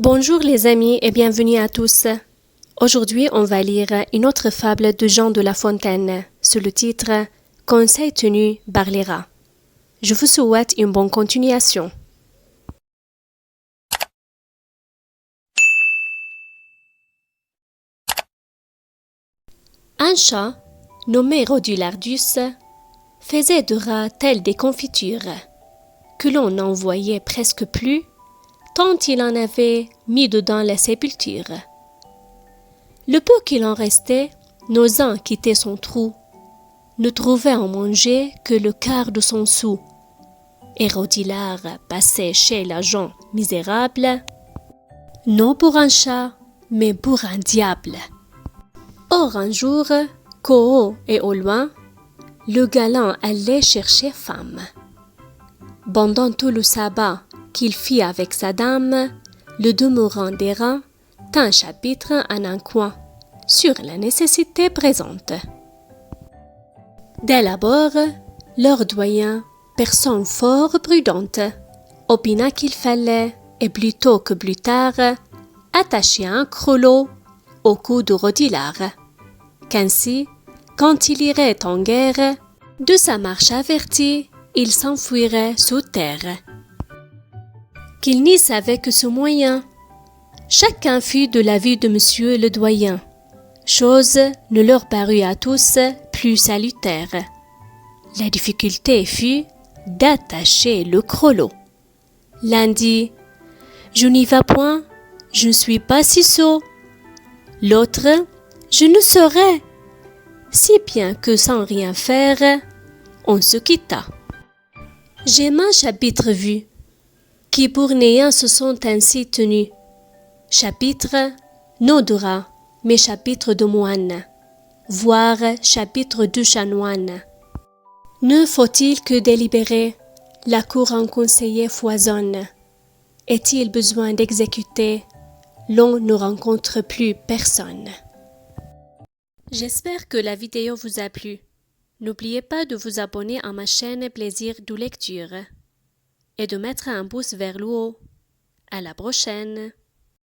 Bonjour les amis et bienvenue à tous. Aujourd'hui, on va lire une autre fable de Jean de La Fontaine sous le titre Conseil tenu par les rats. Je vous souhaite une bonne continuation. Un chat, nommé Rodulardus, faisait de rats telles des confitures que l'on n'en voyait presque plus, tant il en avait mis dedans la sépulture. Le peu qu'il en restait, n'osant quitter son trou, ne trouvait en manger que le quart de son sou. Et Rodilard passait chez l'agent misérable, non pour un chat, mais pour un diable. Or un jour, qu'au haut et au loin, le galant allait chercher femme. Pendant tout le sabbat qu'il fit avec sa dame, le demeurant des rats tint un chapitre en un coin sur la nécessité présente. Dès l'abord, leur doyen, personne fort prudente, opina qu'il fallait, et plus tôt que plus tard, attacher un crelot au cou de Rodilard, qu'ainsi, quand il irait en guerre, de sa marche averti, il s'enfuirait sous terre. Qu'il n'y savait que ce moyen. Chacun fut de l'avis de monsieur le doyen. Chose ne leur parut à tous plus salutaire. La difficulté fut d'attacher le crelot. L'un dit « Je n'y vais point, je ne suis pas si sot. » L'autre « Je ne saurais. » Si bien que sans rien faire, on se quitta. J'ai maints chapitres vus, qui pour néant se sont ainsi tenus. Chapitres, non de rats, mais chapitres de moines, voire chapitres de chanoines. Ne faut-il que délibérer, la cour en conseiller foisonne. Est-il besoin d'exécuter, l'on ne rencontre plus personne. J'espère que la vidéo vous a plu. N'oubliez pas de vous abonner à ma chaîne Plaisir de lecture et de mettre un pouce vers le haut. À la prochaine!